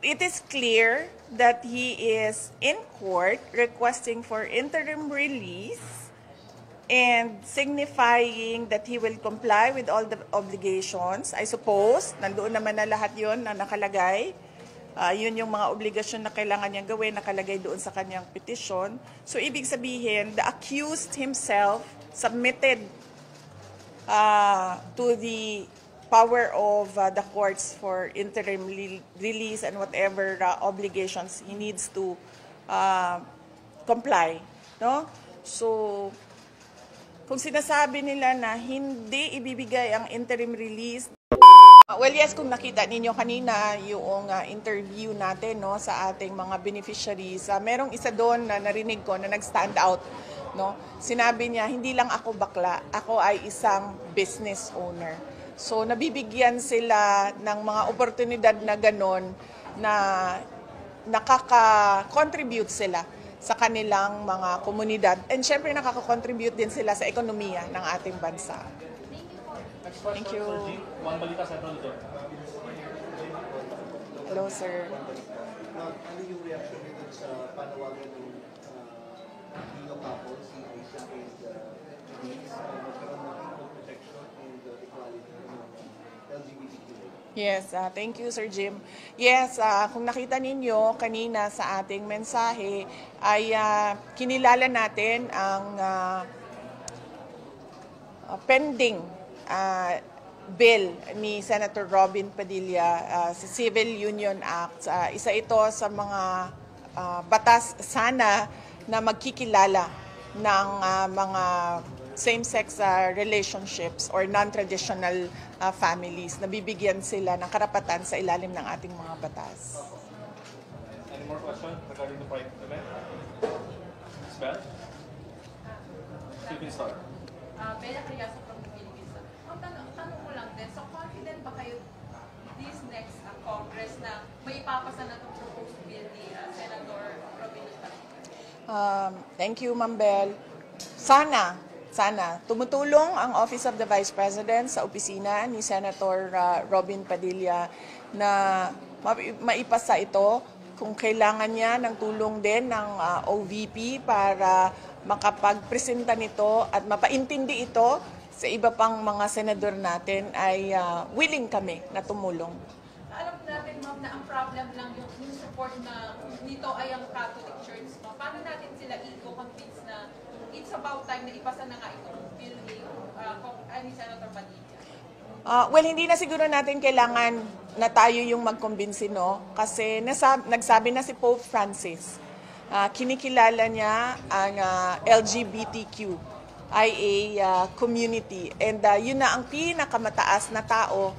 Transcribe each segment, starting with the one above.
it is clear that he is in court requesting for interim release and signifying that he will comply with all the obligations. I suppose, nandoon naman na lahat yon na nakalagay. Yun yung mga obligasyon na kailangan niyang gawin, nakalagay doon sa kanyang petition. So, ibig sabihin, the accused himself submitted to the power of the courts for interim release and whatever obligations he needs to comply. No? So, kung sinasabi nila na hindi ibibigay ang interim release, well, yes, kung nakita ninyo kanina yung interview natin, no, sa ating mga beneficiaries, merong isa doon na narinig ko na nag-stand out. No? Sinabi niya, hindi lang ako bakla, ako ay isang business owner. So, nabibigyan sila ng mga oportunidad na ganon na nakaka-contribute sila sa kanilang mga komunidad. And syempre, nakaka-contribute din sila sa ekonomiya ng ating bansa. Thank you. Hello, sir. Ano yung reaction nito sa panawagan ng Dino Capo, si Aisha and Denise, magkaroon ng equal protection and equality ng LGBTQ? Yes, thank you, Sir Jim. Yes, kung nakita ninyo kanina sa ating mensahe, ay kinilala natin ang pending bill ni Senator Robin Padilla sa Civil Union Act. Isa ito sa mga batas sana na magkikilala ng mga same-sex relationships or non-traditional families. Nabibigyan sila ng karapatan sa ilalim ng ating mga batas. Any more questions regarding the Pride event? Ms. Bell? Stephen Star. Bella Criaso from the Philippines. Ang tanong ko lang din, so confident ba kayo this next Congress na may ipapasa na itong proposed bill ni Senator Robin Padilla? Thank you, Ma'am Bell. Sana tumutulong ang Office of the Vice President sa opisina ni Senator Robin Padilla na maipasa ito kung kailangan niya ng tulong din ng OVP para makapagpresenta nito at mapaintindi ito sa iba pang mga senador natin ay willing kami na tumulong. Alam natin, ma'am, na ang problem lang yung support na nito ay ang Catholic Church. No? Paano natin sila i-convince na it's about time na ipasa na nga itong bill ni Senator Padilla? Well, hindi na siguro natin kailangan na tayo yung magkumbinsi, no? Kasi nagsabi na si Pope Francis, kinikilala niya ang LGBTQ IA community. And yun na ang pinakamataas na tao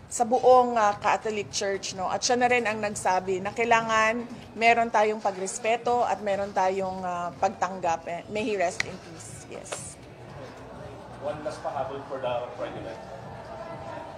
sa buong Catholic Church, no? At siya na rin ang nagsabi na kailangan meron tayong pagrespeto at meron tayong pagtanggap. May he rest in peace. Yes. One last pahabol for the Pride event.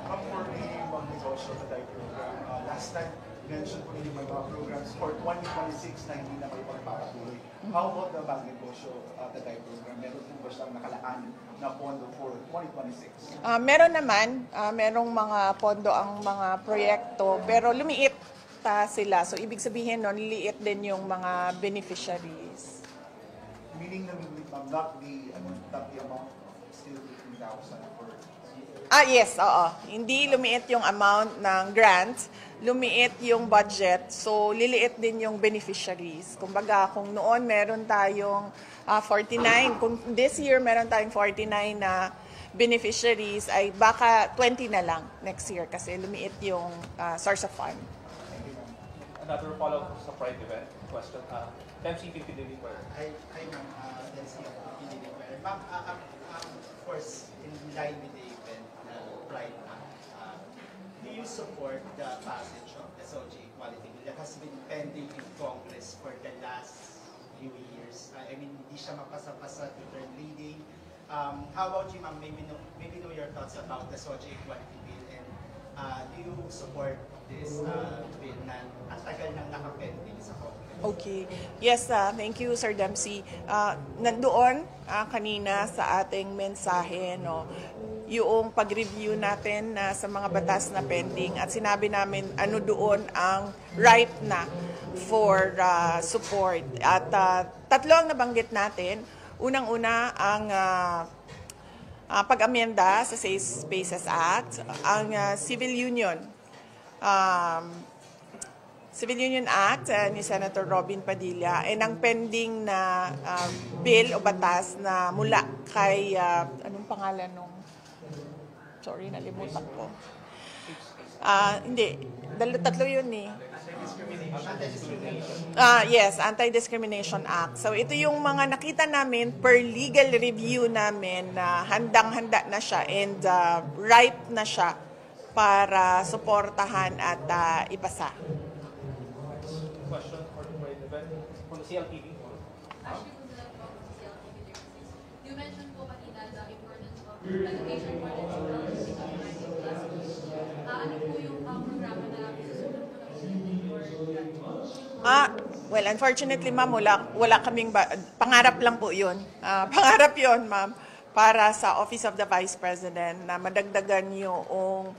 For the magnegosyo na tayo program, last time, mention ko yung mga programs for 2026 na hindi na kayo pagpapatuloy. How about the magnegosyo na tayo program? Meron po ba siyang nakalaan na pondo for 2026? Meron naman, merong mga pondo ang mga proyekto, pero lumiit sila. So, ibig sabihin, no, liliit din yung mga beneficiaries. Meaning na not the amount, still 15,000 for... Yes, oo. Hindi lumiit yung amount ng grant, lumiit yung budget, so liliit din yung beneficiaries. Kumbaga, kung noon meron tayong 49, kung this year meron tayong 49 na beneficiaries, ay baka 20 na lang next year kasi lumiit yung source of fund. Another follow-up sa Pride event question. MC Pipiliper. Hi, ma'am. MC Pipiliper. Ma'am, of course, in line with the event Pride Month, do you support the passage of the SOG Equality Bill that has been pending in Congress for the last few years? I mean, hindi siya mapasa-pasa to third reading. How about you, ma'am? Maybe know your thoughts about the SOG Equality Bill, and do you support this bill na ang tagal nang nakapending sa Congress? Okay. Yes, thank you, Sir Dempsey. Nandoon kanina sa ating mensahe, no, yung pag-review natin sa mga batas na pending at sinabi namin ano doon ang ripe na for support. At tatlo ang nabanggit natin. Unang-una ang pag-amenda sa Safe Spaces Act, ang Civil Union Act ni Senator Robin Padilla, and ang pending na bill o batas na mula kay, anong pangalan nung, sorry, nalimutan ko. Hindi, tatlo yun eh. Yes, Anti-Discrimination Act. So ito yung mga nakita namin per legal review namin na handang-handa na siya and ripe na siya para suportahan at ipasa. Question for the Pride event from the CLTV. You mentioned po kanina the importance of education for the children. Ano po yung programa na susunod po ng Well, unfortunately, ma'am, wala kaming, pangarap lang po yun. Pangarap yun, ma'am, para sa Office of the Vice President na madagdagan yung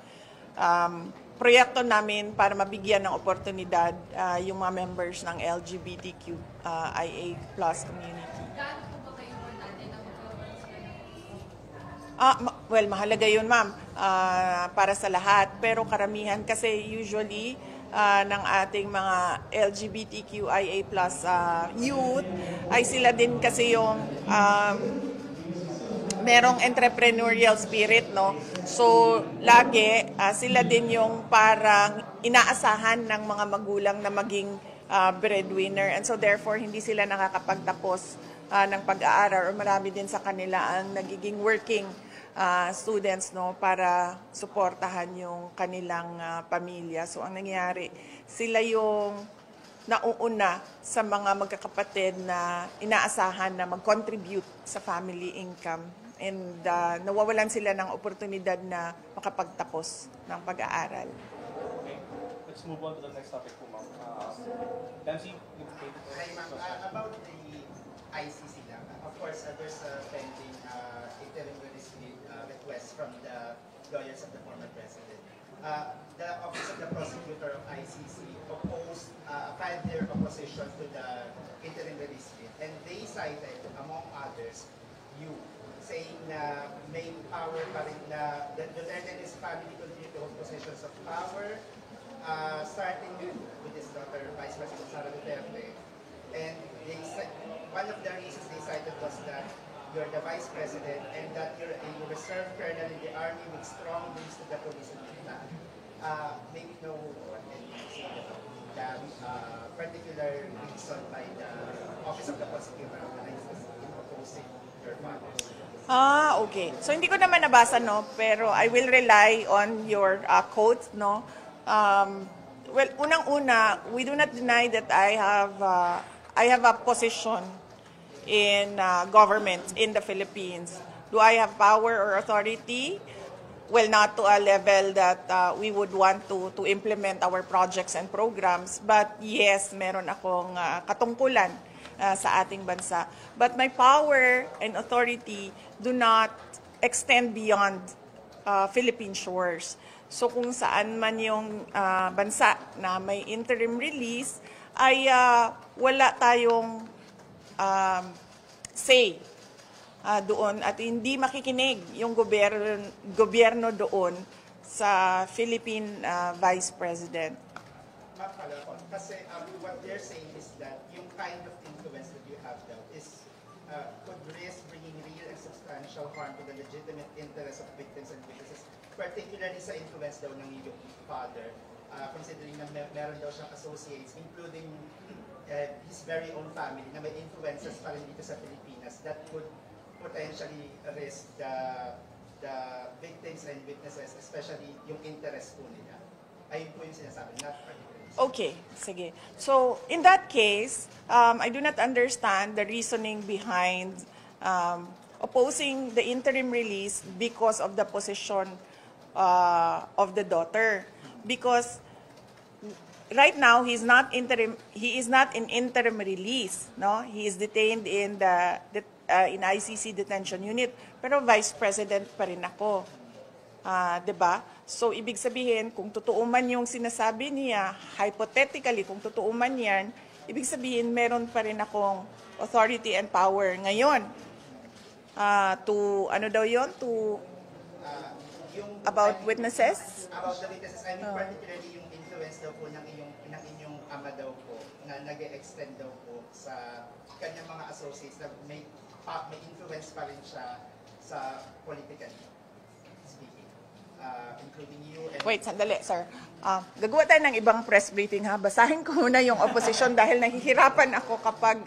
proyekto namin para mabigyan ng oportunidad yung mga members ng LGBTQIA+ community. Gaano po ba kayo importante na magkaroon Well, mahalaga yun, ma'am, para sa lahat. Pero karamihan kasi usually ng ating mga LGBTQIA+ youth ay sila din kasi yung merong entrepreneurial spirit, no? So, lagi sila din yung parang inaasahan ng mga magulang na maging breadwinner. And so, therefore, hindi sila nakakapagtapos ng pag-aaral or marami din sa kanila ang nagiging working students, no, para suportahan yung kanilang pamilya. So, ang nangyayari, sila yung nauuna sa mga magkakapatid na inaasahan na mag-contribute sa family income. And nawawalan sila ng oportunidad na makapagtapos ng pag-aaral. Okay, let's move on to the next topic po, ma'am. Dancy, Hi, ma'am. About the ICC lang. Of course, there's a pending interim request from the lawyers of the former president. The Office of the Prosecutor of ICC opposed, filed their opposition to the interim release bill. And they cited, among others, you, saying na may power pa rin na the Duterte and his family continue to hold positions of power, starting with his daughter, Vice President Sara Duterte. And one of the reasons they cited was that you're the Vice President and that you're a reserve colonel in the army with strong links to the police and military. Maybe no one can say the particular reason by the Office of the Prosecutor of the ICC in opposing your father's. Okay. So, hindi ko naman nabasa, no? Pero I will rely on your quote, no? Well, unang-una, we do not deny that I have a position in government in the Philippines. Do I have power or authority? Well, not to a level that we would want to implement our projects and programs. But yes, meron akong katungkulan sa ating bansa. But my power and authority do not extend beyond Philippine shores. So kung saan man yung bansa na may interim release, ay wala tayong say doon at hindi makikinig yung gobyerno doon sa Philippine Vice President. Kasi what they're saying is that yung kind of influence that you have daw is could risk bringing real and substantial harm to the legitimate interests of victims and witnesses, particularly sa influence daw ng iyong father, considering na meron daw siyang associates, including his very own family, na may influences pa rin dito sa Pilipinas that could potentially risk the victims and witnesses, especially yung interest po nila. Ayun po yung sinasabi, not particularly. Okay, sige. So, in that case, I do not understand the reasoning behind opposing the interim release because of the position of the daughter. Because right now, he is not in interim release, no? He is detained in in ICC detention unit, pero vice president pa rin ako. 'Di ba? So, ibig sabihin, kung totoo man yung sinasabi niya, hypothetically, kung totoo man yan, ibig sabihin, meron pa rin akong authority and power ngayon. To, ano daw yon to, about witnesses? About the witnesses, I mean particularly yung influence daw po ng inyong ama daw po na nag-extend daw po sa kanyang mga associates na may influence pa rin siya sa political speaking, including you and... Wait, sandali, sir. Gagawa tayo ng ibang press briefing, ha? Basahin ko muna yung opposition dahil nahihirapan ako kapag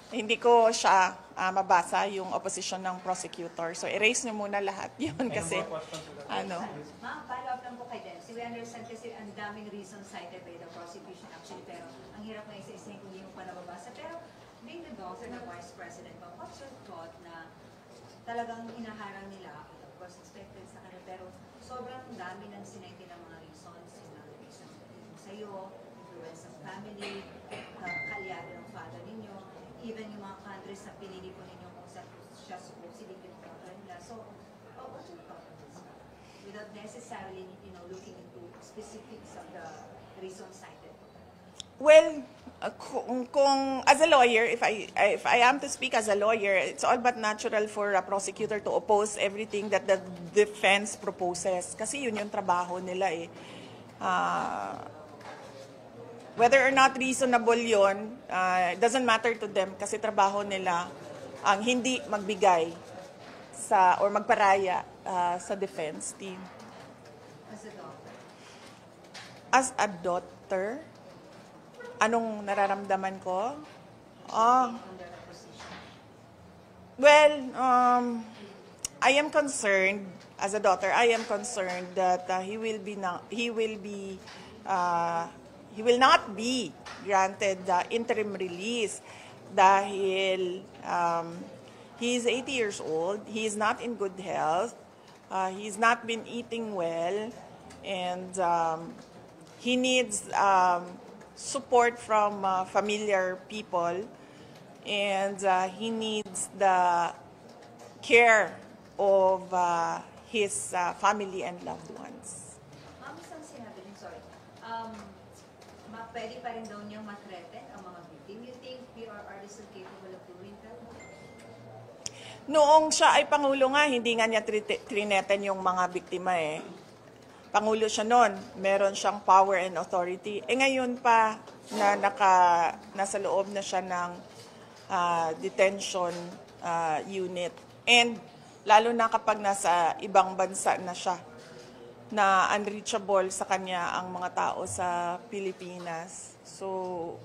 hindi ko siya mabasa yung opposition ng prosecutor. So, erase niyo muna lahat yun kasi, Ma'am, follow up lang po kay Dempsey. We understand kasi ang daming reasons cited by the prosecution actually, pero ang hirap na isa-isa kung hindi mo pa nababasa. Pero, being the daughter ng Vice President, what's your thought na talagang inaharang nila, of course, expected sa kanila, pero sobrang dami ng sinete ng mga reasons, yung reason sa'yo, influence ng family, kalyari ng father ninyo, even yung mga countries na pinili po ninyo kung sa siya supposedly yung daughter nila. So, what's your thought on this? Without necessarily, looking into specifics of the reasons cited. well, kung as a lawyer, if I am to speak as a lawyer, it's all but natural for a prosecutor to oppose everything that the defense proposes. Kasi yun yung trabaho nila eh. Whether or not reasonable yun, it doesn't matter to them kasi trabaho nila ang hindi magbigay or magparaya sa defense team. As a daughter. As a daughter, anong nararamdaman ko? Under the position. Well, I am concerned as a daughter. I am concerned that he will not be granted the interim release dahil he is 80 years old. He is not in good health. He's not been eating well, and he needs support from familiar people, and he needs the care of his family and loved ones. Ma'am, isang sinabi din, sorry. Pwede pa rin daw niyang matreten ang mga victim. You think PRR is capable of doing that? Noong siya ay Pangulo nga, hindi nga niya trineten yung mga biktima eh. Pangulo siya noon, meron siyang power and authority. Ngayon pa na nasa loob na siya ng detention unit. And lalo na kapag nasa ibang bansa na siya, na unreachable sa kanya ang mga tao sa Pilipinas. So,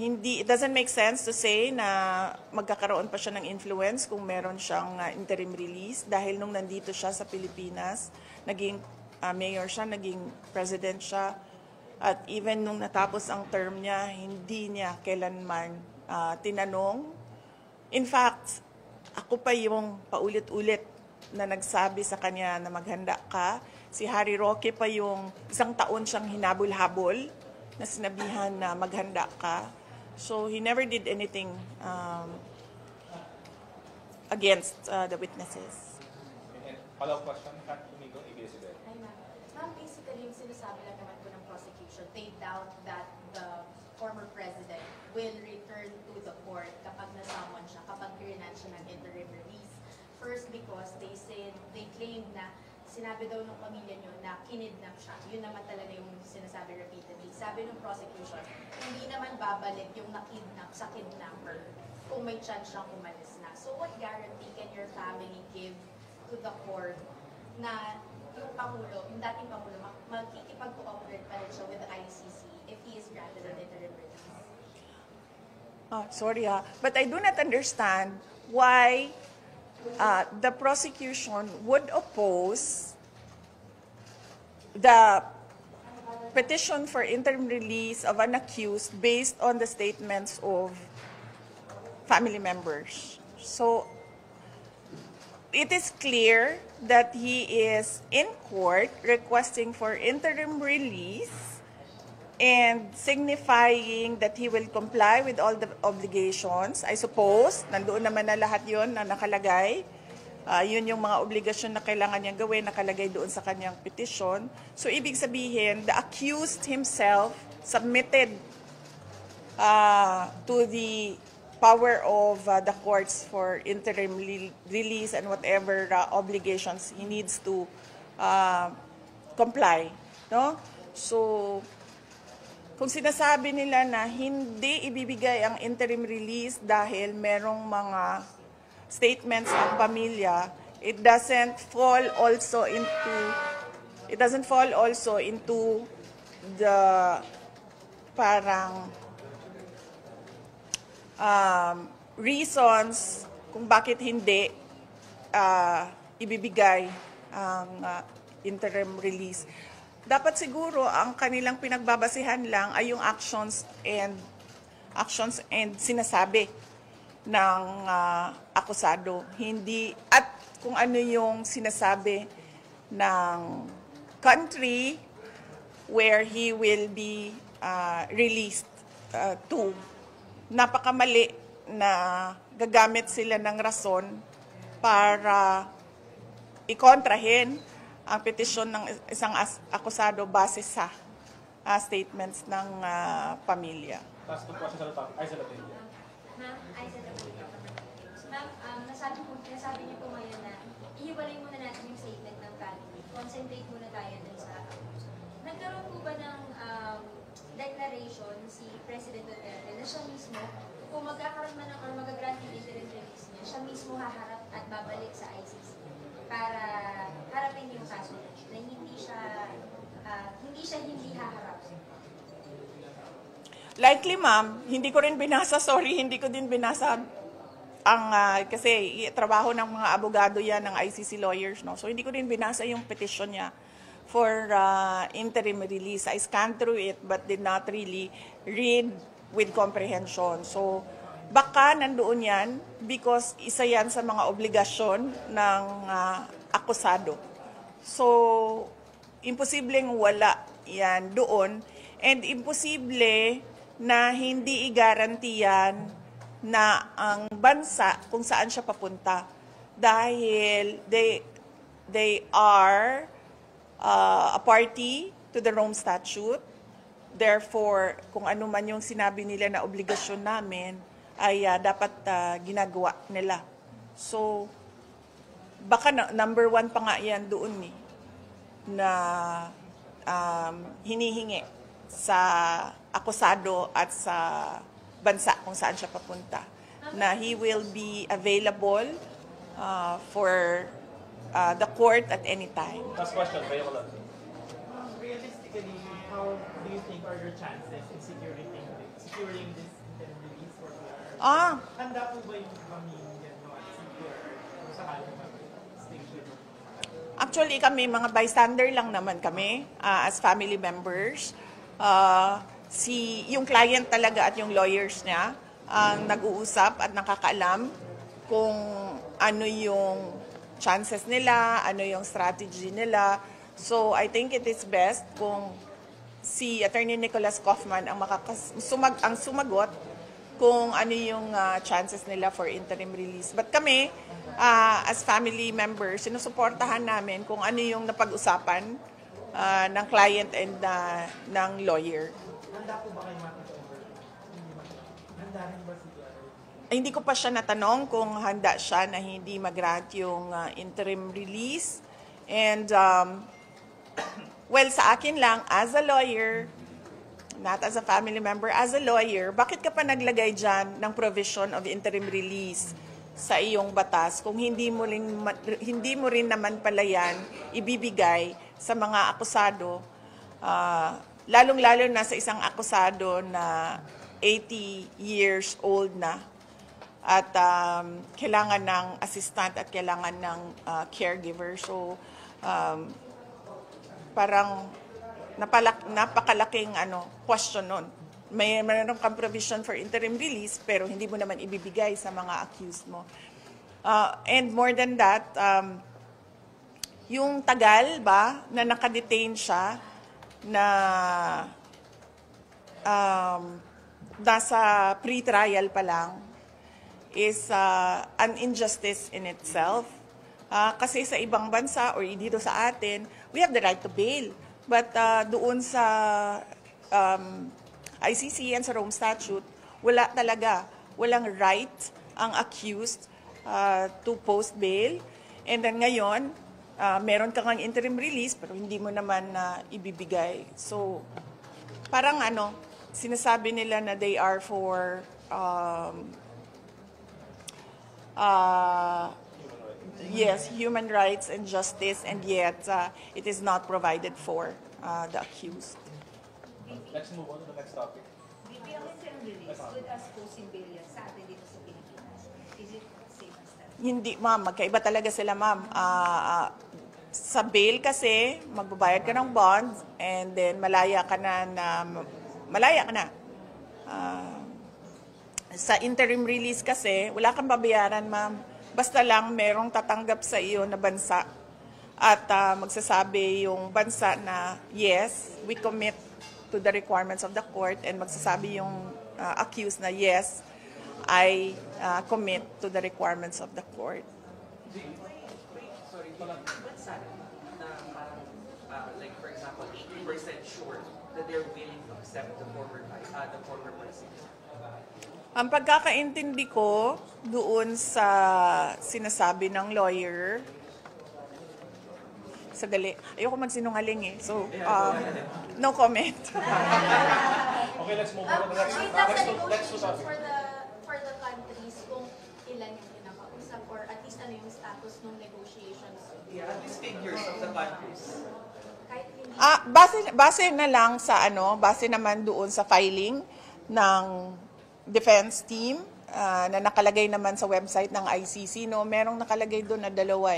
it doesn't make sense to say na magkakaroon pa siya ng influence kung meron siyang interim release dahil nung nandito siya sa Pilipinas, naging mayor siya, naging president siya, at even nung natapos ang term niya, hindi niya kailanman tinanong. In fact, ako pa yung paulit-ulit na nagsabi sa kanya na maghanda ka. Si Harry Roque pa yung isang taon siyang hinabol-habol na sinabihan na maghanda ka. So he never did anything against the witnesses. And follow-up question, Amigo, ABS-CBN. Hi, ma'am. Ma'am, basically, yung sinasabi lang naman po ng prosecution, they doubt that the former president will return to the court kapag nasamon siya, kapag granted siya ng interim release. First, because they claim na sinabi daw ng pamilya nyo na kinidnap siya. Yun naman talaga yung sinasabi repeatedly. Sabi ng prosecution, hindi naman babalik yung nakidnap sa kidnapper kung may chance siyang umalis na. So what guarantee can your family give to the court na yung Pangulo, yung dating Pangulo, magkikipag-cooperate pa rin siya with the ICC if he is granted an interim release? Sorry but I do not understand why the prosecution would oppose the petition for interim release of an accused based on the statements of family members. So it is clear that he is in court requesting for interim release and signifying that he will comply with all the obligations. I suppose, nandoon naman na lahat yon na nakalagay Yun yung mga obligasyon na kailangan niyang gawin, nakalagay doon sa kanyang petition. So, ibig sabihin, the accused himself submitted to the power of the courts for interim release and whatever obligations he needs to comply. No? So, kung sinasabi nila na hindi ibibigay ang interim release dahil merong mga statements ang pamilya, it doesn't fall also into the parang reasons kung bakit hindi ibibigay ang interim release. Dapat siguro ang kanilang pinagbabasihan lang ay yung actions and sinasabi ng akusado, hindi at kung ano yung sinasabi ng country where he will be released to. Napakamali na gagamit sila ng rason para ikontrahin ang petisyon ng isang akusado base sa statements ng pamilya. Last two questions on the topic. Aiza Latilla. Ma'am, Aiza Latilla. Ma'am, nasabi niyo po ngayon na ihiwalay muna natin yung statement ng family. Concentrate muna tayo dun sa accused. Nagkaroon po ba ng declaration si President Duterte na siya mismo, kung magkakaroon man or magagrant yung interim release niya, siya mismo haharap at babalik sa ICC para harapin yung kaso na hindi siya hindi haharap? Likely, ma'am, hindi ko rin binasa, hindi ko din binasa ang, kasi trabaho ng mga abogado yan, ng ICC lawyers, no? So, hindi ko din binasa yung petition niya for interim release. I scanned through it but did not really read with comprehension. So, baka nandoon yan because isa yan sa mga obligasyon ng akusado. So, imposibleng wala yan doon and imposible na hindi i-garantiyan na ang bansa kung saan siya papunta dahil they are a party to the Rome Statute. Therefore, kung ano man yung sinabi nila na obligasyon namin ay dapat ginagawa nila. So, baka number one pa nga yan doon na hinihingi sa akusado at sa bansa kung saan siya papunta. Na he will be available for the court at any time. Last question, Rhea Colon. Realistically, how do you think are your chances in securing this interim release for PR? Handa po ba yung pamilya no, at CPR kung sakaling mag-station? Actually, kami, mga bystander lang naman kami as family members. Yung client talaga at yung lawyers niya ang nag-uusap at nakakaalam kung ano yung chances nila, ano yung strategy nila. So, I think it is best kung si Attorney Nicholas Kaufman ang sumagot kung ano yung chances nila for interim release. But kami, as family members, sinusuportahan namin kung ano yung napag-usapan ng client and ng lawyer. Handa po ba kayo makita-over? Handa rin ba si Hindi ko pa siya natanong kung handa siya na hindi mag-grant yung interim release. And, well, sa akin lang, as a lawyer, not as a family member, as a lawyer, bakit ka pa naglagay dyan ng provision of interim release sa iyong batas kung hindi mo rin naman pala yan ibibigay sa mga akusado, lalong-lalo na sa isang akusado na 80 years old na at kailangan ng assistant at kailangan ng caregiver. So, parang napakalaking question nun. Mayroon kang provision for interim release pero hindi mo naman ibibigay sa mga accused mo. And more than that, yung tagal ba na nakadetain siya na nasa pre-trial pa lang is an injustice in itself. Kasi sa ibang bansa or dito sa atin, we have the right to bail. But doon sa ICC and sa Rome Statute, wala talaga. Walang right ang accused to post bail. And then ngayon, meron ka ngang interim release pero hindi mo naman ibibigay. So, parang sinasabi nila na they are for human rights and justice, and yet it is not provided for the accused. Let's move on to the next topic. BP, ang interim release, good as posting bail yan sa atin dito sa Pilipinas. Is it same as that? Hindi, ma'am. Magkaiba talaga sila, ma'am. Sa bail kasi, magbabayad ka ng bond and then malaya ka na. Sa interim release kasi, wala kang babayaran, ma'am. Basta lang merong tatanggap sa iyo na bansa at magsasabi yung bansa na yes, we commit to the requirements of the court, and magsasabi yung accused na yes, I commit to the requirements of the court. Sorry, bansa na parang, like for example, 80% sure that they're willing to accept the former president? Ang pagkakaintindi ko doon sa sinasabi ng lawyer, ayoko magsinungaling so no comment. Okay, let's move on to the next topic. For the countries, kung ilan yung kinakausap or at least ano yung status ng negotiations. Yeah, at least figures of the countries. Kahit hindi. Base na lang sa base naman doon sa filing ng defense team na nakalagay naman sa website ng ICC, merong nakalagay doon na dalawa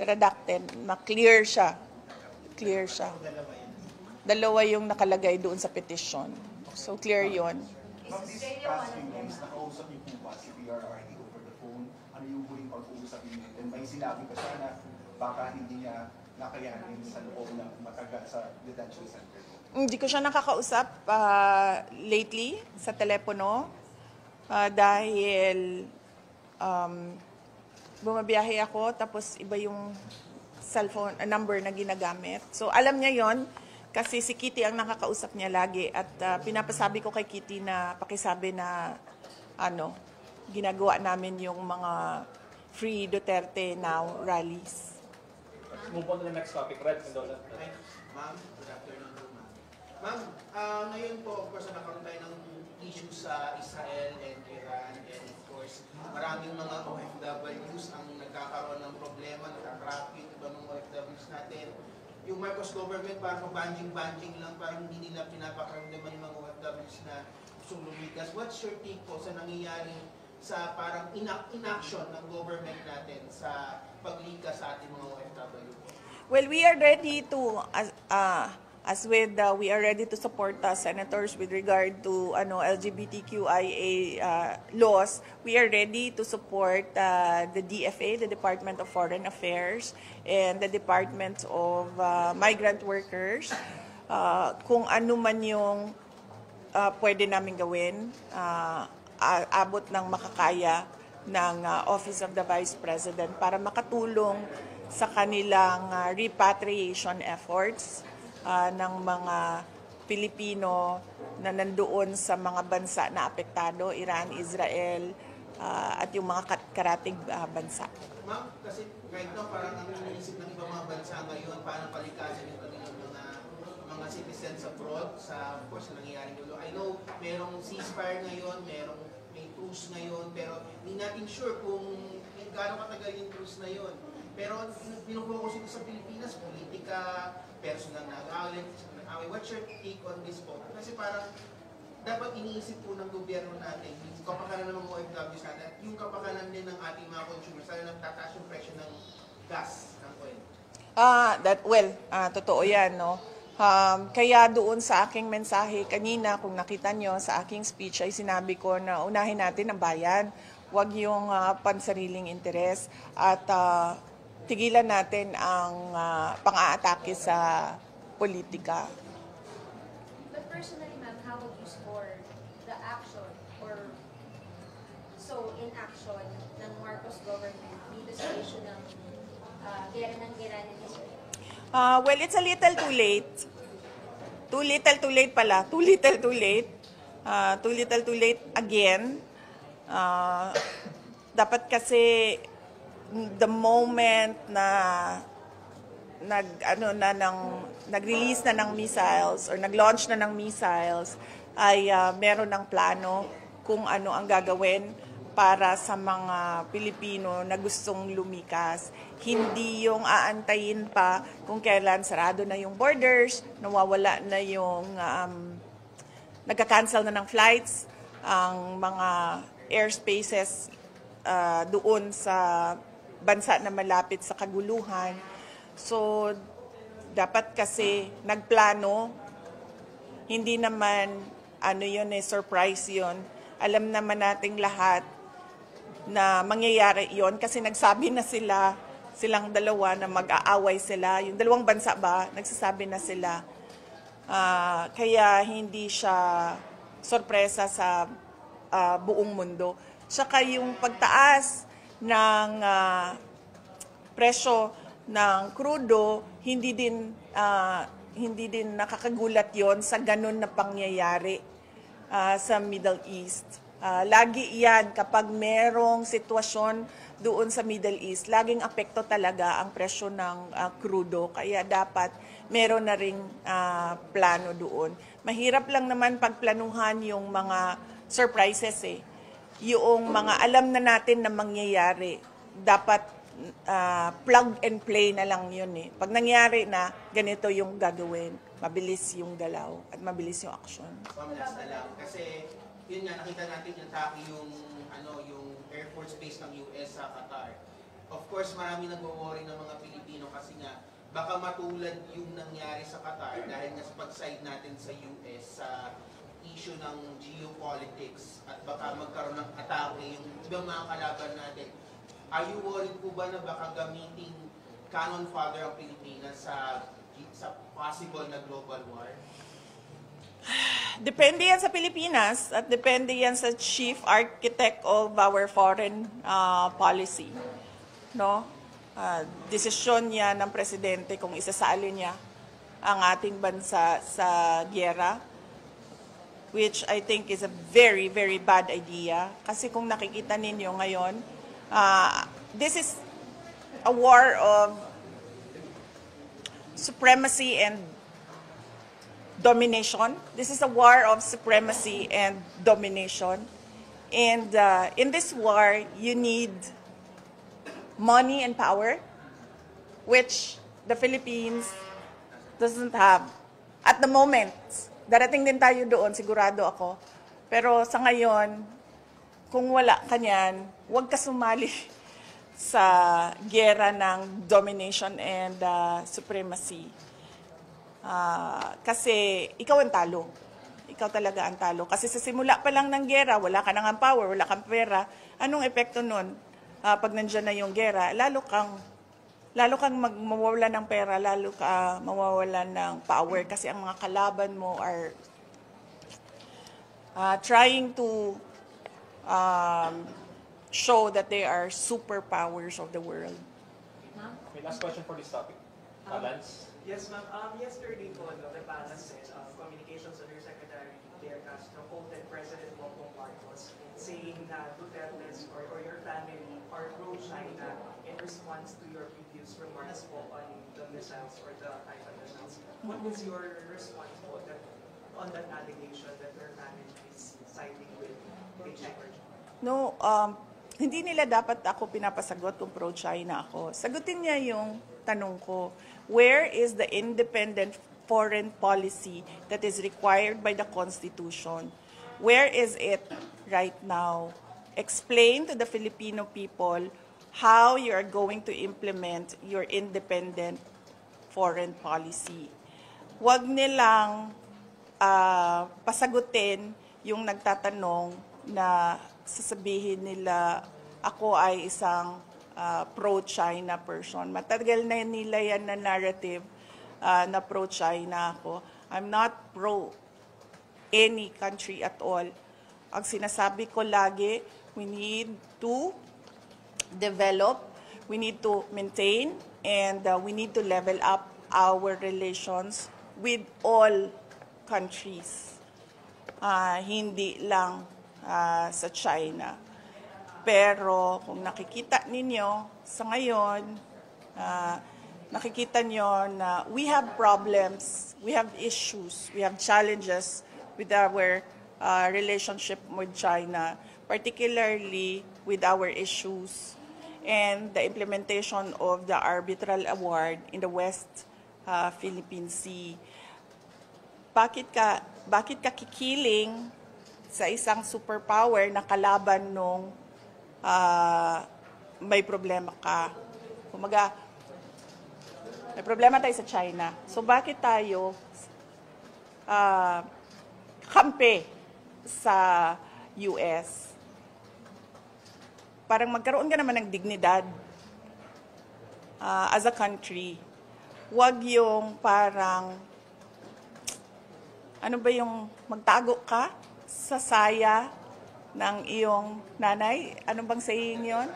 redacted, clear siya. Dalawa yung nakalagay doon sa petition. So clear yun. Ma'am, this past few days, nakausap niyo po ba si PRRD over the phone? Ano yung huling pag-uusap niyo? And may sinabi pa siya na baka hindi niya nakayanin sa loob na matagal sa detention center. Hindi ko siya nakakausap lately sa telepono dahil bumabiyahe ako tapos iba yung cellphone number na ginagamit. So alam niya yon kasi si Kitty ang nakakausap niya lagi at pinapasabi ko kay Kitty na pakisabi na ginagawa namin yung mga Free Duterte Now rallies. Let's move on to the next topic. Red Mendoza. Ma'am, good afternoon, ma'am. Ma'am, ngayon po, of course, nakaroon tayo ng issues sa Israel and Iran, and of course, maraming mga OFWs ang nagkakaroon ng problema, nagka-traffic, ibang mga OFWs natin. Yung Marcos government, parang banjing-banjing lang, parang hindi nila pinapakaramdaman yung mga OFWs na gustong lumigas. What's your take po sa nangyayari sa parang inaction ng government natin sa paglikas sa ating mga OFW? Well, we are ready to we are ready to support senators with regard to LGBTQIA laws. We are ready to support the DFA, the Department of Foreign Affairs, and the Department of Migrant Workers. Kung ano man yung pwede namin gawin, abot ng makakaya ng Office of the Vice President para makatulong sa kanilang repatriation efforts ng mga Pilipino na nandoon sa mga bansa na apektado, Iran, Israel, at yung mga karatig bansa. Ma'am, kasi right now parang ang iniisip ng ibang mga bansa ngayon, paano palikasin yung kanilang mga citizens abroad sa, of course, nangyayaring gulo. I know merong ceasefire ngayon, may truce ngayon, pero hindi natin sure kung gaano katagal yung truce na yun. Pero pinupokus ito sa Pilipinas, politika, personal na away. What's your take on this po? Kasi parang dapat iniisip po ng gobyerno natin, yung kapakanan ng mga OFWs natin, at yung kapakanan din ng ating mga consumers, lalo nagtataas yung presyo ng gas, ng oil. Totoo yan, no? Kaya doon sa aking mensahe kanina, kung nakita nyo sa aking speech, ay sinabi ko na unahin natin ang bayan. Huwag yung pansariling interes at tigilan natin ang pang-aatake sa politika. But personally, ma'am, how would you score the action or inaction ng Marcos government dito sa issue ng gera ng Iran and Israel? Well, it's a little too late. Too little too late pala. Too little too late. Too little too late again. Dapat kasi the moment na nag-release na ng missiles or nag-launch na ng missiles ay meron ng plano kung ano ang gagawin para sa mga Pilipino na gustong lumikas. Hindi yung aantayin pa kung kailan sarado na yung borders, nawawala na yung nagka-cancel na ng flights, ang mga airspaces doon sa bansa na malapit sa kaguluhan. So, dapat kasi nagplano, hindi naman surprise yun. Alam naman nating lahat na mangyayari yon kasi nagsabi na silang dalawa na mag-aaway sila. Yung dalawang bansa ba, nagsasabi na sila. Kaya hindi siya sorpresa sa buong mundo. Saka yung pagtaas ng presyo ng krudo, hindi din nakakagulat yon sa ganun na pangyayari sa Middle East. Lagi yan kapag merong sitwasyon doon sa Middle East, laging apekto talaga ang presyo ng krudo. Kaya dapat meron na ring plano doon. Mahirap lang naman pagplanuhan yung mga surprises Yung mga alam na natin na mangyayari, dapat plug and play na lang yun Pag nangyari na, ganito yung gagawin. Mabilis yung galaw at mabilis yung action. Last na lang, kasi yun nga, nakita natin yung atake yung Air Force Base ng US sa Qatar. Of course, marami nagwo-worry ng mga Pilipino kasi nga, baka matulad yung nangyari sa Qatar dahil nga sa pag-side natin sa US sa issue ng geopolitics at baka magkaroon ng atake yung ibang mga kalaban natin. Are you worried po ba na baka gamitin cannon fodder ang Pilipinas sa possible na global war? Depende yan sa Pilipinas at depende yan sa chief architect of our foreign policy. No? Desisyon niya ng presidente kung isasali niya ang ating bansa sa giyera, which I think is a very, very bad idea. Kasi kung nakikita ninyo ngayon, this is a war of supremacy and domination. This is a war of supremacy and domination. And in this war, you need money and power, which the Philippines doesn't have. At the moment, darating din tayo doon, sigurado ako. Pero sa ngayon, kung wala ka niyan, huwag ka sumali sa giyera ng domination and supremacy. Kasi ikaw ang talo. Ikaw talaga ang talo. Kasi sa simula pa lang ng giyera, wala ka nang power, wala kang pera. Anong epekto nun? Pag nandiyan na yung giyera, lalo kang mawawalan ng pera, lalo ka mawawalan ng power kasi ang mga kalaban mo are trying to show that they are superpowers of the world. Okay, last question for this topic. Lance? Yes, ma'am. Yesterday po, the Palace Communications Undersecretary Claire Castro quoted President Bongbong Marcos saying that Duterte's or your family are pro-China in response to your previous remarks po on the missiles or the Taiwan missiles. What is your response po on that allegation that your family is siding with China? No, hindi nila dapat ako pinapasagot kung pro-China ako. Sagutin niya yung tanong ko. Where is the independent foreign policy that is required by the Constitution? Where is it right now? Explain to the Filipino people how you are going to implement your independent foreign policy. Huwag nilang pasagutin yung nagtatanong na sasabihin nila ako ay isang pro-China person. Matagal na nila yan na narrative na pro-China ako. I'm not pro any country at all. Ang sinasabi ko lagi, we need to develop, we need to maintain and we need to level up our relations with all countries. Hindi lang sa China. Pero kung nakikita ninyo sa ngayon, nakikita nyo na we have problems, we have issues, we have challenges with our relationship with China, particularly with our issues and the implementation of the arbitral award in the West Philippine Sea. Bakit ka kikiling sa isang superpower na kalaban nung may problema ka? Kumaga, may problema tayo sa China. So bakit tayo kampe sa US? Parang magkaroon ka naman ng dignidad as a country. Huwag yung parang, ano ba yung magtago ka sa saya ng iyong nanay? Ano bang saying yon?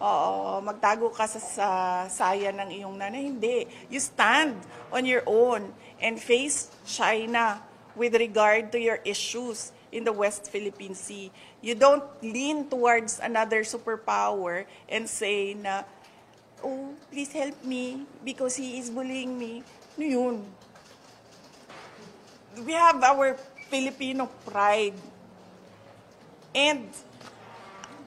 Oo, magtago ka sa saya ng iyong nanay. Hindi. You stand on your own and face China with regard to your issues in the West Philippine Sea. You don't lean towards another superpower and say na, oh, please help me because he is bullying me. Ano yun? We have our Filipino pride. And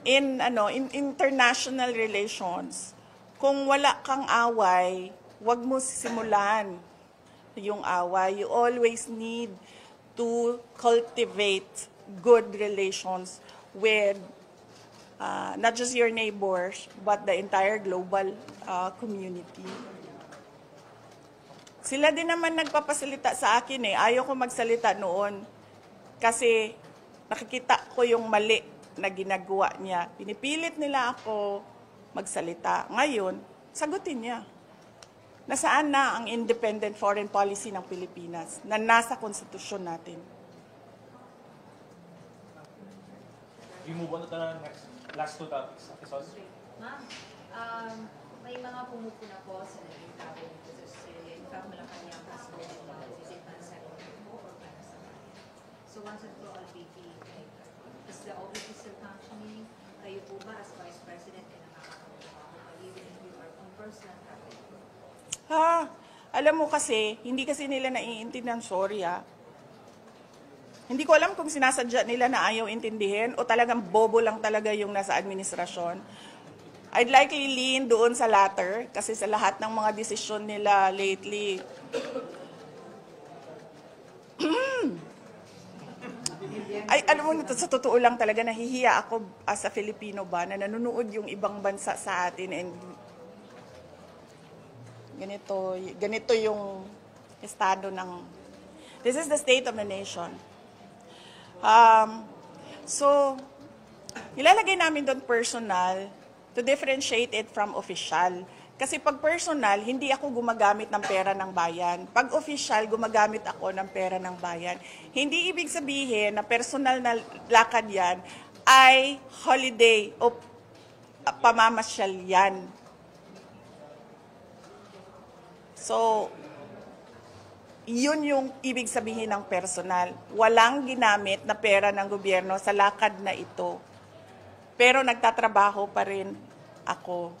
in international relations, kung wala kang away, wag mo simulan yung away. You always need to cultivate good relations with not just your neighbors, but the entire global community. Sila din naman nagpapasalita sa akin eh. Ayaw ko magsalita noon kasi nakikita ko yung mali na ginagawa niya. Pinipilit nila ako magsalita. Ngayon, sagutin niya. Nasaan na ang independent foreign policy ng Pilipinas na nasa konstitusyon natin? We move on to the last two topics. Ma'am, may mga pumupuna po sa naging travel nito sa Australia. In fact, Malacanang has been visit na sa po or para sa So once and for all, VP, is the office still functioning? Kayo po ba as Vice President ay nakakapagpapago even if you are on personal travel? Alam mo kasi, hindi kasi nila naiintindihan, sorry Hindi ko alam kung sinasadya nila na ayaw intindihin o talagang bobo lang talaga yung nasa administrasyon. I'd likely lean doon sa latter kasi sa lahat ng mga desisyon nila lately. Ay, alam mo, sa totoo lang talaga, nahihiya ako as a Filipino ba na nanonood yung ibang bansa sa atin and ganito yung estado ng, this is the state of the nation. So, nilalagay namin doon personal to differentiate it from official. Kasi pag personal, hindi ako gumagamit ng pera ng bayan. Pag official, gumagamit ako ng pera ng bayan. Hindi ibig sabihin na personal na lakad yan ay holiday o pamamasyal yan. So, yun yung ibig sabihin ng personal. Walang ginamit na pera ng gobyerno sa lakad na ito. Pero nagtatrabaho pa rin ako.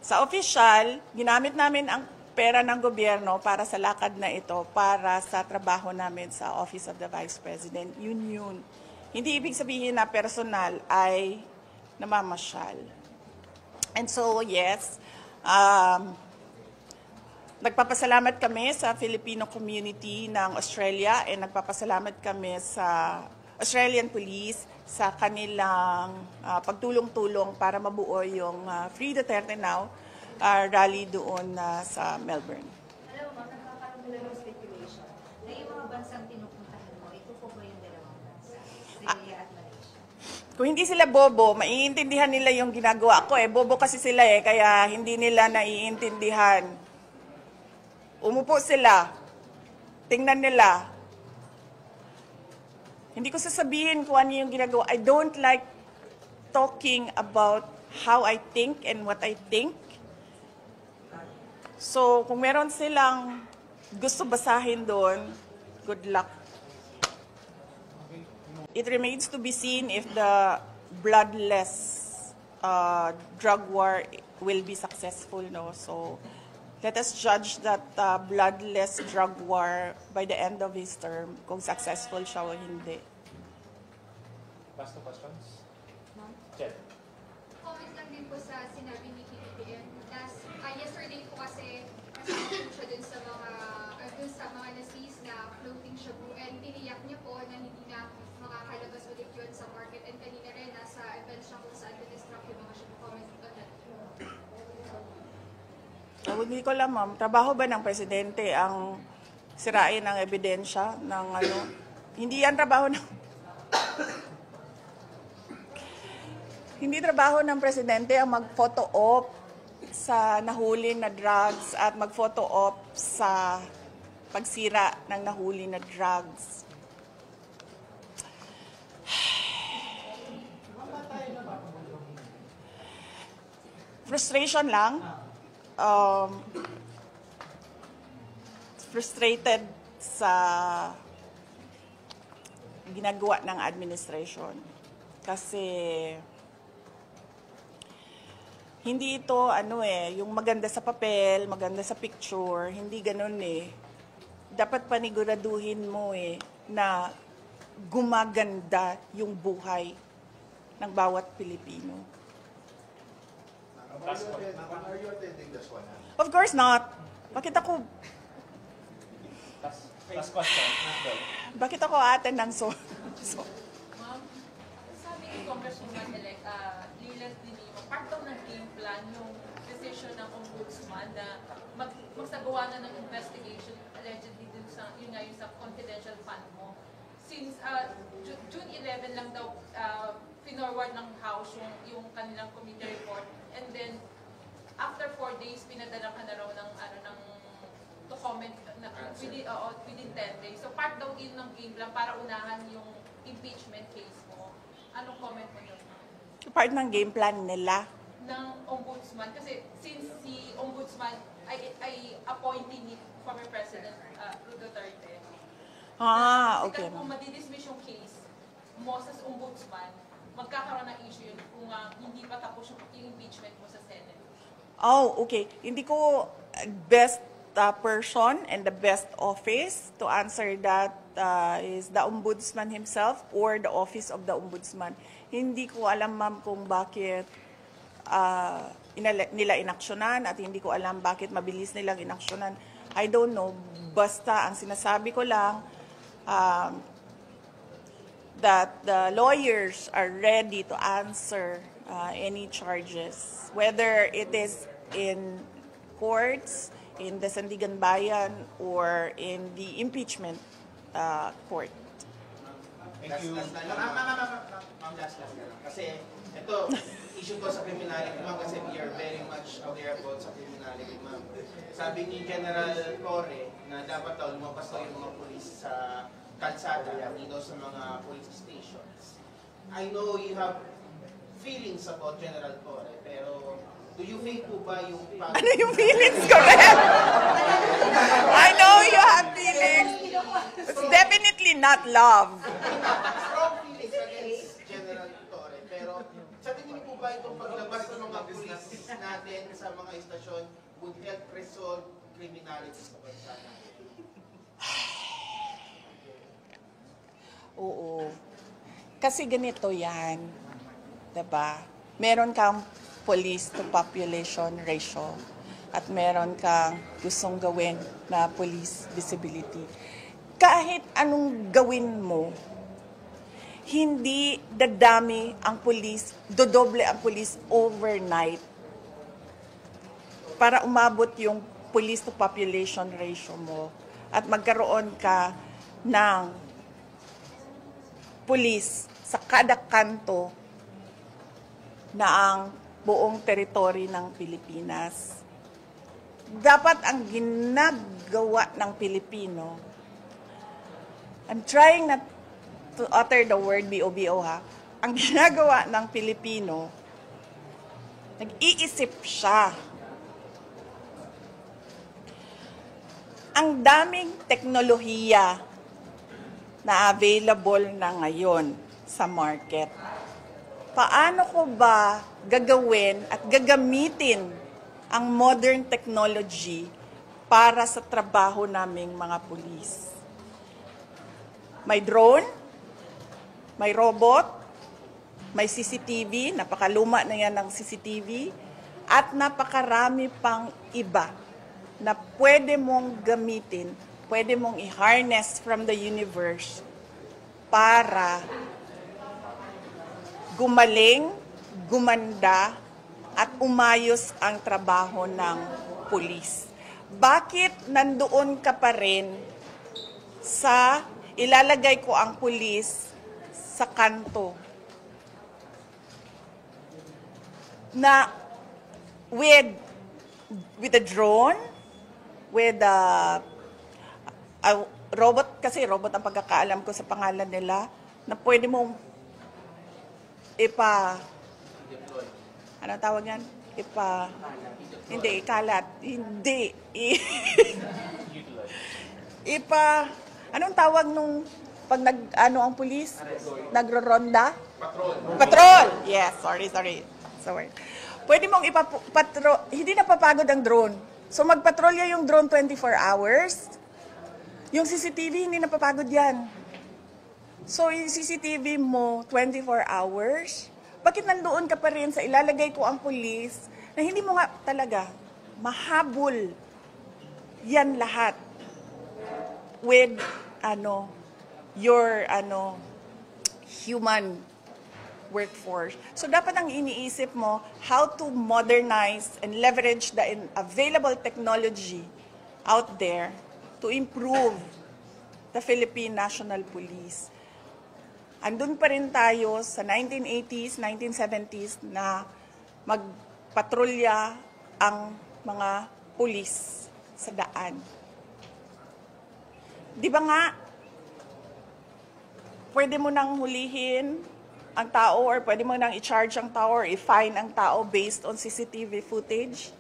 Sa official, ginamit namin ang pera ng gobyerno para sa lakad na ito, para sa trabaho namin sa Office of the Vice President. Yun. Hindi ibig sabihin na personal ay namamasyal. And so, yes, nagpapasalamat kami sa Filipino community ng Australia and nagpapasalamat kami sa Australian Police sa kanilang pagtulong-tulong para mabuo yung Free Duterte Now rally doon sa Melbourne. Alam mo, nagkakaroon nila ng speculation na yung mga bansang pinupuntahan mo, ito po ba yung dalawang bansa, Australia at Malaysia? Kung hindi sila bobo, maiintindihan nila yung ginagawa ko. Bobo kasi sila kaya hindi nila naiintindihan. Umupo sila. Tingnan nila. Hindi ko sasabihin kung ano yung ginagawa. I don't like talking about how I think and what I think. So, kung meron silang gusto basahin doon, good luck. It remains to be seen if the bloodless drug war will be successful, no? So, let us judge that bloodless drug war by the end of his term, kung successful siya o hindi. Last two questions. Jen. Comment lang din po sa sinabi ni KBBM. Yesterday po kasi kasama siya dun sa mga na-seize na floating shabu and tiniyak niya po na hindi na makakalabas ulit yun sa market, and kanina rin nasa event siya kung saan distract yung mga shabu. Comment on that. Hindi ko alam, ma'am. Trabaho ba ng presidente ang sirain ang ebidensya ng ano? Hindi yan trabaho ng... Hindi trabaho ng presidente ang mag-photo op sa nahuli na drugs at mag-photo op sa pagsira ng nahuli na drugs. Frustration lang. Frustrated sa ginagawa ng administration. Kasi hindi ito yung maganda sa papel, maganda sa picture, hindi ganun eh. Dapat paniguraduhin mo na gumaganda yung buhay ng bawat Pilipino. Are you attending this one? Of course not. Bakit ako Last question. Bakit ako aaten ng Ma'am, sabi ni Congresswoman-elect Leland de Lima, part daw ng game plan yung decision ng ombudsman na magsagawa na ng investigation allegedly dun sa, yung sa confidential fund mo. Since June 11 lang daw pinorward ng House yung kanilang committee report, and then after 4 days pinadala ka na raw ng to comment within 10 days. So part daw yun ng game plan para unahan yung impeachment case mo. Anong comment mo yun? part ng game plan nila. Ng ombudsman kasi since si ombudsman ay appointee ni former President Duterte. Okay. Kasi kung madidismiss yung case mo sa ombudsman, magkakaroon ng issue yun kung hindi pa tapos yung impeachment mo sa Senate. Okay. Hindi ko best person and the best office to answer that is the ombudsman himself or the office of the ombudsman. Hindi ko alam, ma'am, kung bakit nila inaksyonan at hindi ko alam bakit mabilis nilang inaksyonan. I don't know. Basta ang sinasabi ko lang that the lawyers are ready to answer any charges, whether it is in courts, in the Sandigan Bayan, or in the impeachment court. Thank you. Ma'am, last na lang. Kasi ito, issue ko sa criminality, ma'am, kasi we are very much aware about sa criminality, ma'am. Sabi ni General Torre na dapat daw lumabas daw yung mga polis sa kalsada, hindi daw sa mga police stations. I know you have feelings about General Torre, pero do you think po ba yung Ano yung feelings ko rin? I know you have feelings. It's definitely not love. strong feelings against General Torre, pero sa tingin po ba itong paglabas ng mga police natin sa mga istasyon would help resolve criminality sa bansa natin? Oo. Kasi ganito yan. Diba? Meron kang police to population ratio at meron kang gustong gawin na police visibility. Kahit anong gawin mo, hindi dadami ang police, dodoble ang police overnight para umabot yung police to population ratio mo at magkaroon ka ng police sa kada kanto na ang buong teritoryo ng Pilipinas. Dapat ang ginagawa ng Pilipino, I'm trying not to utter the word BOBO ha, ang ginagawa ng Pilipino Nag-iisip siya. Ang daming teknolohiya na available na ngayon sa market. Paano ko ba gagawin at gagamitin ang modern technology para sa trabaho naming mga pulis? May drone, may robot, may CCTV, napakaluma na yan ng CCTV, at napakarami pang iba na pwede mong gamitin, pwede mong i-harness from the universe para gumaling, gumanda, at umayos ang trabaho ng pulis. Bakit nandoon ka pa rin sa ilalagay ko ang pulis sa kanto na with a drone, with a robot, kasi robot ang pagkakaalam ko sa pangalan nila, na pwede mong ano tawag yan? Hindi, ikalat. Hindi. Anong tawag nung pag ang pulis? Nagro-ronda? Patrol. Yes, sorry. Pwede mong hindi napapagod ang drone. So magpatrolya yung drone 24 hours. Yung CCTV, hindi napapagod yan. So yung CCTV mo, 24 hours. Bakit nandoon ka pa rin sa ilalagay ko ang pulis na hindi mo nga talaga mahabol yan lahat with your human workforce. So dapat ang iniisip mo how to modernize and leverage the available technology out there to improve the Philippine National Police. Andun pa rin tayo sa 1980s, 1970s na magpatrolya ang mga pulis sa daan. Di ba nga, pwede mo nang hulihin ang tao or pwede mo nang i-charge ang tao or i-fine ang tao based on CCTV footage?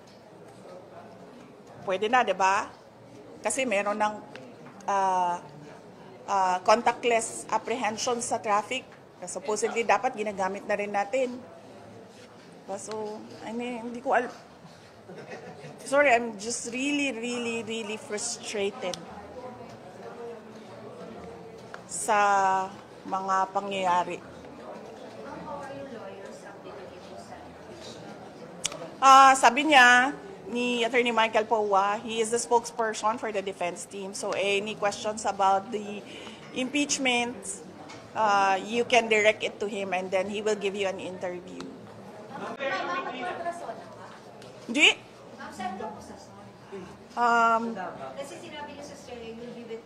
Pwede na, di ba? Kasi meron ng contactless apprehension sa traffic. Supposedly, dapat ginagamit na rin natin. So, hindi ko alam. Sorry, I'm just really frustrated sa mga pangyayari. Sabi niya, ni Attorney Michael Powa, he is the spokesperson for the defense team. So any questions about the impeachment, you can direct it to him and then he will give you an interview. Hindi? Kasi sinabi niya sa story, you'll be with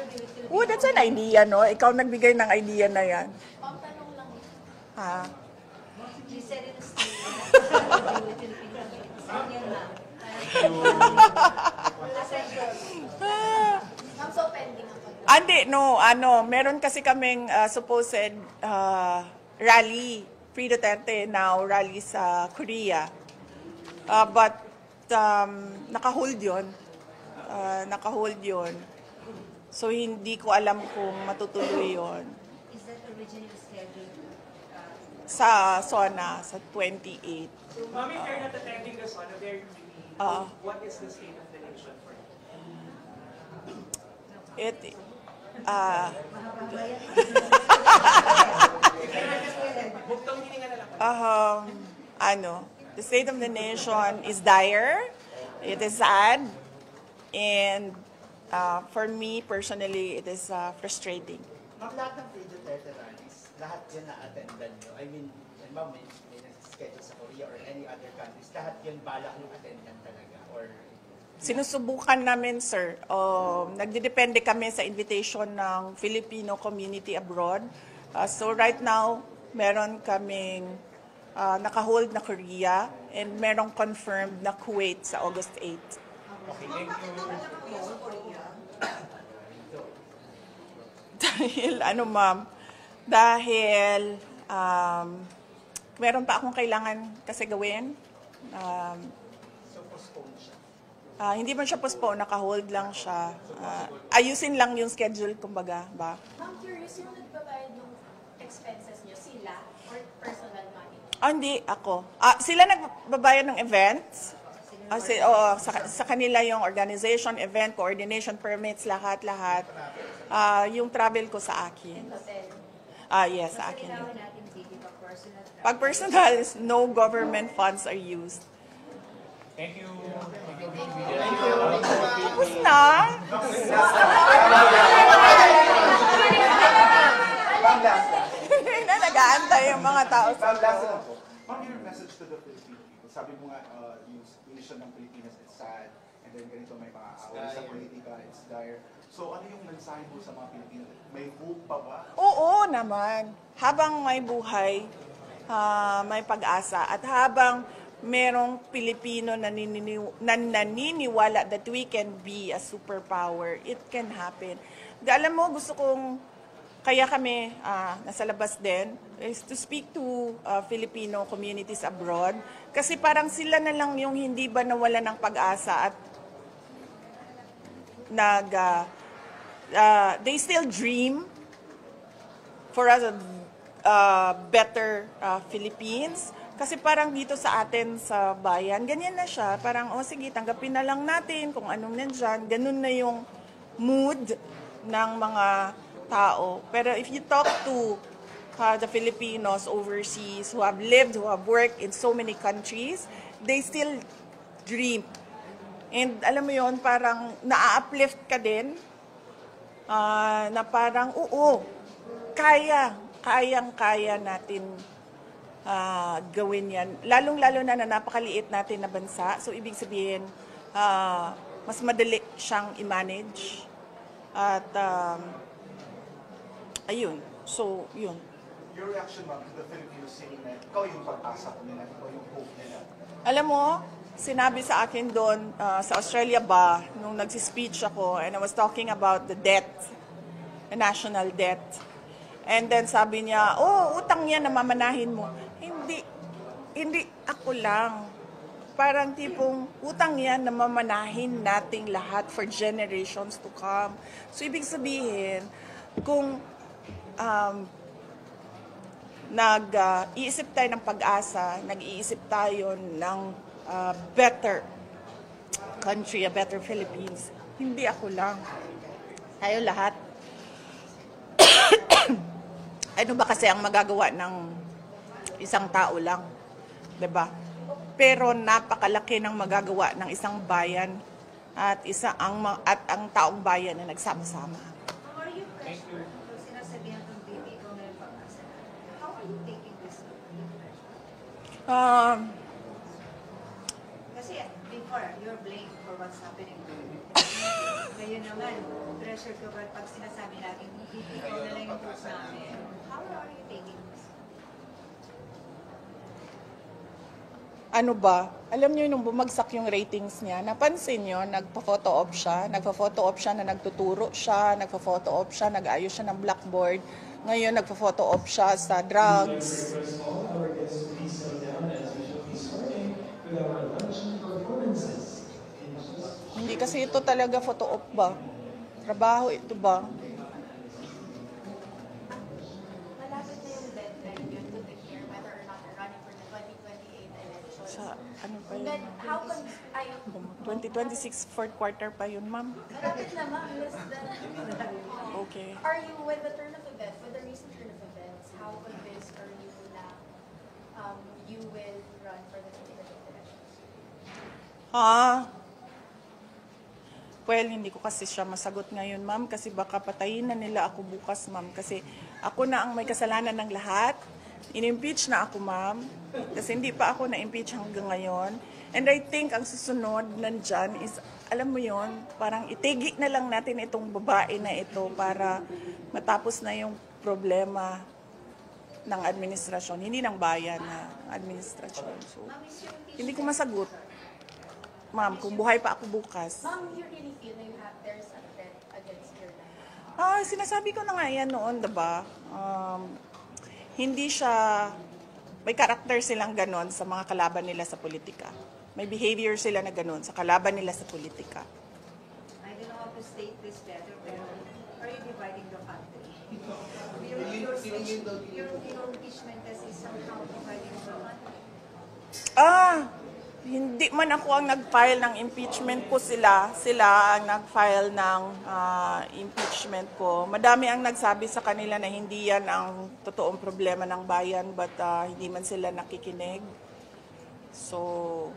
Philippines. Oh, that's an idea, no? Ikaw nagbigay ng idea na yan. Pangtanong lang. She said in a statement, with Philippines. Yan na. Ma'am, so pending ang Hindi, no. Meron kasi kaming supposed rally, Free Duterte now, rally sa Korea. But naka-hold yun. So, hindi ko alam kung matutuloy yun. Is that originally scheduled? Sa SONA, sa 28. Ma'am, if you're not attending the SONA, what is the state of the nation for you? The state of the nation is dire. It is sad. And for me, personally, it is frustrating. Ma'am, lahat ng Free Duterte rallies, lahat yun na-attendan nyo. I mean, ma'am, may schedule sa Korea or any other countries, lahat yun balak yung attendan talaga? Or Sinusubukan namin, sir. Nagdidepende kami sa invitation ng Filipino community abroad. So right now, meron kaming naka-hold na Korea and merong confirmed na Kuwait sa August 8. Okay, thank you. Dahil meron pa akong kailangan kasi gawin. So postpone siya. Hindi man siya postpone, naka-hold lang siya. Ayusin lang yung schedule, kumbaga, ba? Ma'am, curious, yung nagbabayad ng expenses niyo, sila or personal money? Hindi, ako. Sila nagbabayad ng events. Sa kanila yung organization, event, coordination, permits, lahat-lahat. Yung travel ko sa akin. Hotel? Yes, sa akin. Kailangan natin hindi pa personal. Pag personal, no government funds are used. Thank you. Tapos na? Ma'am, last. Nag-aantay yung mga tao. Ma'am, last na lang po. Ma'am, your message to the Filipino people. Sabi mo nga, yung situation ng Pilipinas is sad, and then ganito may mga away sa politika, it's dire. So ano yung mensahe mo sa mga Pilipino? May hope pa ba? Oo naman. Habang may buhay, may pag-asa. At habang merong Pilipino na naniniwala that we can be a superpower, it can happen. Alam mo, gusto kong, kaya kami nasa labas din, is to speak to Filipino communities abroad. Kasi parang sila na lang yung hindi ba nawala ng pag-asa at they still dream for us better Philippines. Kasi parang dito sa atin sa bayan, ganyan na siya. Parang, sige, tanggapin na lang natin kung anong nandyan. Ganun na yung mood ng mga tao. Pero if you talk to the Filipinos overseas who have lived, who have worked in so many countries, they still dream. And alam mo yon, parang na-uplift ka din na parang, kayang-kaya natin gawin yan. Lalong-lalo na napakaliit natin na bansa. So, ibig sabihin, mas madali siyang i-manage. At, ayun. So, yun. Your reaction, ma'am, to the Filipinos saying na ikaw yung pag-asa nila, ikaw yung hope nila? Alam mo, sinabi sa akin doon, sa Australia ba, nung nagsispeech ako, and I was talking about the debt, the national debt. And then sabi niya, utang yan na mamanahin mo. Hindi ako lang. Parang tipong utang yan na mamanahin nating lahat for generations to come. So ibig sabihin, kung nag-iisip tayo ng pag-asa, nag-iisip tayo ng better country, a better Philippines, hindi ako lang. Tayo lahat. Ano ba kasi ang magagawa ng isang tao lang, 'di ba? Pero napakalaki ng magagawa ng isang bayan at ang taong bayan na nagsama-sama. How are you pressured? Sinasabihan ng baby ko na yung pag-asa. How are you taking this? Kasi before, you're blamed for what's happening. Ngayon naman, pressure ka ba pag sinasabi natin, ikaw na lang yung host namin. How are you taking this? Ano ba? Alam niyo nung bumagsak yung ratings niya, napansin niyo, nagpa-photo op siya na nagtuturo siya, nagpa-photo op siya, nag-ayos siya ng blackboard. Ngayon, nagpa-photo op siya sa drugs. Hindi kasi ito talaga photo op ba? Trabaho ito ba? Malapit na yung deadline yun to declare whether or not you're running for the 2028 elections. Sa ano pa yun? Then, how can, 2026 fourth quarter pa yun, ma'am. malapit na ma'am, less than. Okay. Are you, with the turn of events, with the recent turn of events, how convinced are you na you will run for the 2028 elections? Well, hindi ko kasi siya masagot ngayon, ma'am, kasi baka patayin na nila ako bukas, ma'am. Kasi ako na ang may kasalanan ng lahat. In-impeach na ako, ma'am. Kasi hindi pa ako na-impeach hanggang ngayon. And I think ang susunod nandyan is, alam mo yon, parang itigi na lang natin itong babae na ito para matapos na yung problema ng administrasyon. Hindi ng bayan na administrasyon. So, hindi ko masagot. Ma'am, kung buhay pa ako bukas. Ma'am, you really feel na there's a threat against your life? Sinasabi ko na nga yan noon, diba? Hindi siya may character silang ganon sa mga kalaban nila sa politika. May behavior sila na ganon sa kalaban nila sa politika. I don't know how to state this better, pero are you dividing the country? Your impeachment test is somehow dividing the country. Hindi man ako ang nag-file ng impeachment ko, sila ang nag-file ng impeachment ko. Madami ang nagsabi sa kanila na hindi yan ang totoong problema ng bayan, but hindi man sila nakikinig. So,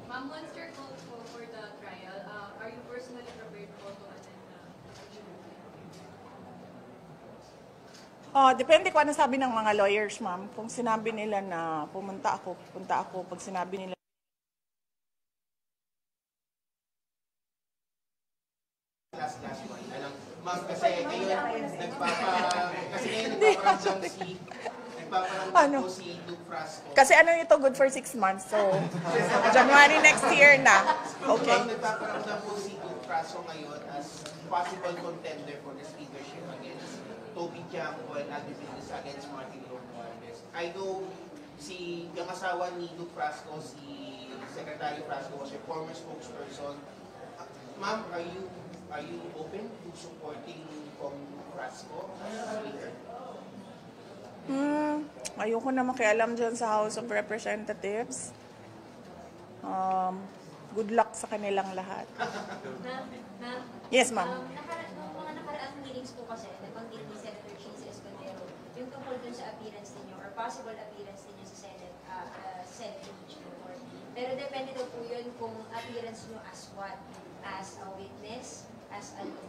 Ma'am, once you're called for the trial, are you personally prepared po to attend depende kung ano sabi ng mga lawyers, ma'am. Kung sinabi nila na pupunta ako. Pag sinabi nila last one. Ma'am, kasi ngayon nagpaparamdam po si Luke Frasco. kasi ano ito, good for 6 months. So, January next year na. Okay. Ma'am, nagpaparamdam po si Luke Frasco ngayon as possible contender for the speakership against Toby Tiangco and other business against Martin Romualdez. I know yung asawa ni Luke Frasco, si Secretary Frasco, was a former spokesperson. Ma'am, are you open to supporting Frasco as speaker? Ayoko na makialam dyan sa House of Representatives. Good luck sa kanilang lahat. Ma'am, Yes, ma'am. Nung mga nakaraang meetings po kasi, nabanggit ni Senator Cheese Escudero, yung tungkol dun sa appearance ninyo or possible appearance ninyo sa Senate impeachment court. Pero depende daw po yun kung appearance nyo as what? As a witness?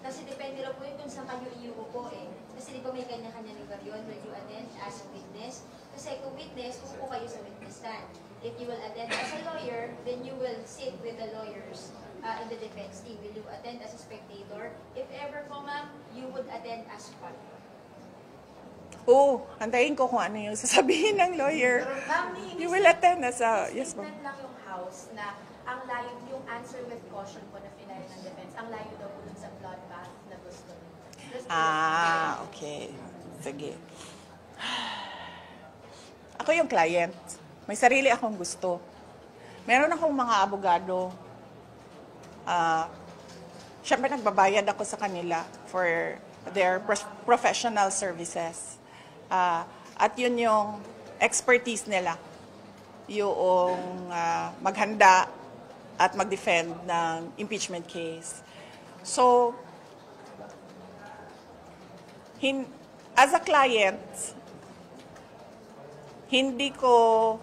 Kasi depende lang po yun kung saan kayo iuupo eh. Kasi di ba may kanya-kanya ni Varion, will you attend as a witness? Kasi kung witness, upo kayo sa witness stand. If you will attend as a lawyer, then you will sit with the lawyers in the defense team. Will you attend as a spectator? If ever po ma'am, you would attend as what? Antayin ko kung ano yung sasabihin ng lawyer. Ma'am, You will attend as a... Yes, ma'am. Statement lang yung House na ang layo, yung answer with caution po na final ng defense, ang layo daw po dun sa bloodbath na gusto niyo. Okay. Sige. Ako yung client. May sarili akong gusto. Meron akong mga abogado. Siyempre nagbabayad ako sa kanila for their professional services. At yun yung expertise nila. Yung maghanda at mag-defend ng impeachment case. So, as a client, hindi ko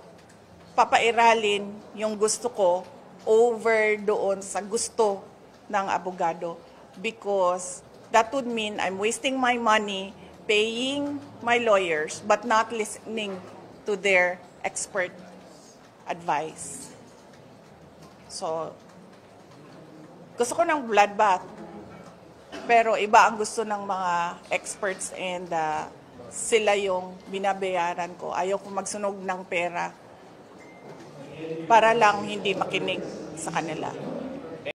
papairalin yung gusto ko over doon sa gusto ng abogado because that would mean I'm wasting my money paying my lawyers but not listening to their expert advice. So, gusto ko ng bloodbath. Pero iba ang gusto ng mga experts and sila yung binabayaran ko. Ayaw ko magsunog ng pera para lang hindi makinig sa kanila.